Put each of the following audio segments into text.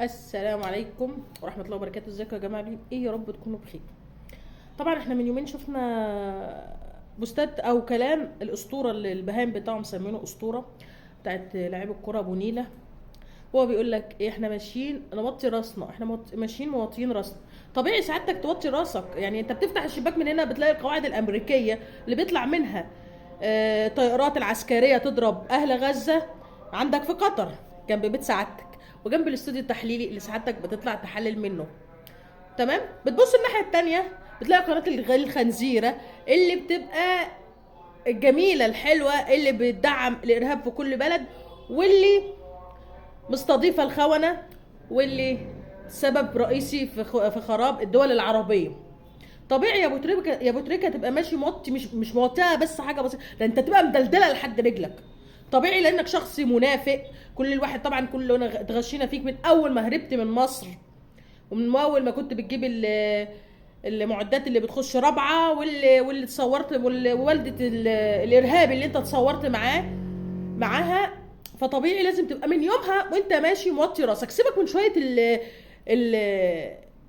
السلام عليكم ورحمة الله وبركاته. ازيكم يا جماعة؟ عاملين ايه؟ يا رب تكونوا بخير. طبعا احنا من يومين شفنا بوستات او كلام الاسطورة اللي البهايم بتاعهم مسمينه اسطورة، بتاعت لاعب الكرة ابو نيلة. هو بيقول لك إيه؟ احنا ماشيين نوطي راسنا، احنا ماشيين موطيين راسنا. طبيعي سعادتك توطي راسك، يعني انت بتفتح الشباك من هنا بتلاقي القواعد الامريكية اللي بيطلع منها طائرات العسكرية تضرب اهل غزة عندك في قطر جنب بيت سعادتك، وجنب الاستوديو التحليلي اللي سعادتك بتطلع تحلل منه. تمام. بتبص الناحيه التانية بتلاقي قناه الخنزيره اللي بتبقى الجميله الحلوه اللي بتدعم الارهاب في كل بلد، واللي مستضيفه الخونه، واللي سبب رئيسي في خراب الدول العربيه. طبيعي يا ابو تريكه، يا ابو تريكه تبقى ماشي موطي، مش موطيها بس حاجه بسيطه، ده انت تبقى مدلدله لحد رجلك. طبيعي لانك شخص منافق. كل الواحد طبعا كلنا اتغشينا فيك من اول ما هربت من مصر، ومن اول ما كنت بتجيب المعدات اللي بتخش رابعه، واللي اتصورت، ووالده الارهابي اللي انت اتصورت معاها. فطبيعي لازم تبقى من يومها وانت ماشي موطي راسك. سيبك من شويه ال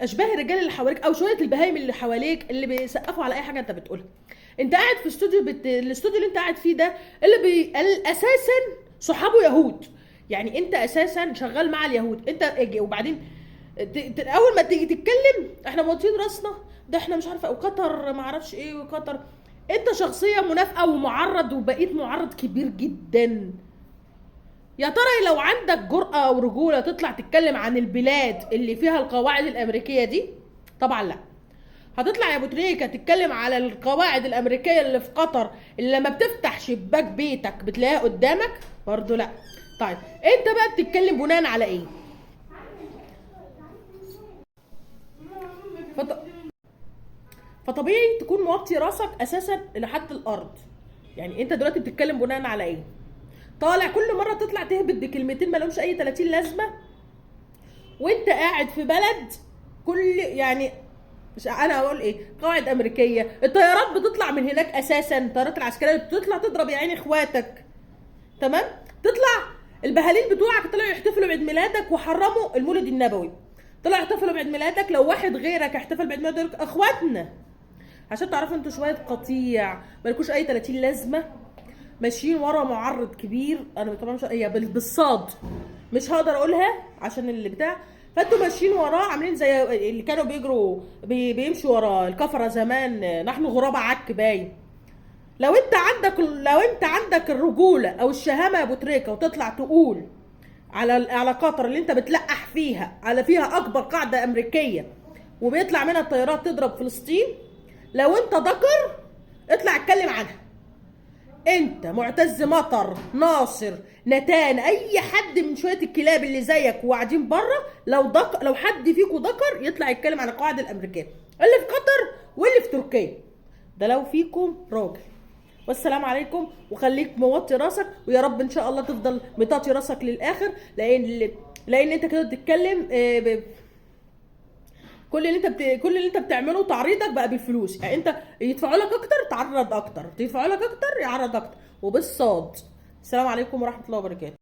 اشباه الرجال اللي حواليك او شويه البهايم اللي حواليك اللي بيسقفوا على اي حاجه انت بتقولها. انت قاعد في استوديو الاستوديو اللي انت قاعد فيه ده اللي اساسا صحابه يهود، يعني انت اساسا شغال مع اليهود. انت وبعدين اول ما تيجي تتكلم احنا موطين راسنا، ده احنا مش عارفه، وقطر ما اعرفش ايه، وقطر. انت شخصيه منافقه ومعرض، وبقيت معرض كبير جدا. يا ترى لو عندك جرأة ورجولة تطلع تتكلم عن البلاد اللي فيها القواعد الأمريكية دي؟ طبعا لا. هتطلع يا ابو تريكة تتكلم على القواعد الأمريكية اللي في قطر اللي لما بتفتح شباك بيتك بتلاقيها قدامك؟ برضو لا. طيب انت بقى بتتكلم بناء على ايه؟ فط... فطبيعي تكون موطي راسك اساسا لحد الارض. يعني انت دلوقتي بتتكلم بناء على ايه؟ طالع كل مره تطلع تهبط بكلمتين ما لهمش اي 30 لازمه، وانت قاعد في بلد كل يعني مش انا هقول ايه، قواعد امريكيه، الطيارات بتطلع من هناك اساسا، الطيارات العسكريه بتطلع تضرب يا عيني اخواتك. تمام. تطلع البهالين بتوعك طلعوا يحتفلوا بعيد ميلادك وحرموا المولد النبوي. طلعوا يحتفلوا بعيد ميلادك، لو واحد غيرك احتفل بعيد ميلادك اخواتنا. عشان تعرفوا انتوا شويه قطيع مالكوش اي 30 لازمه، ماشيين ورا معرض كبير. انا طبعا مش هي بالصاد، مش هقدر اقولها عشان اللي بتاع. فانتوا ماشيين وراه عاملين زي اللي كانوا بيجروا بيمشوا ورا الكفره زمان، نحن غراب عك باين. لو انت عندك الرجوله او الشهامه يا ابو تريكه، وتطلع تقول على قطر اللي انت بتلقح فيها اكبر قاعده امريكيه وبيطلع منها الطيارات تضرب فلسطين، لو انت ذكر اطلع اتكلم عنها. انت معتز مطر ناصر نتان اي حد من شويه الكلاب اللي زيك وقاعدين بره، لو حد فيكم ذكر يطلع يتكلم عن القواعد الامريكيه اللي في قطر واللي في تركيا، ده لو فيكم راجل. والسلام عليكم، وخليك موطي راسك، ويا رب ان شاء الله تفضل مطاطي راسك للاخر، لان انت كده بتتكلم كل اللي انت بتعمله تعريضك بقى بالفلوس. يعني انت يدفعوا لك اكتر تعرض اكتر، يدفعوا لك اكتر يعرض اكتر، وبالصاد. السلام عليكم ورحمه الله وبركاته.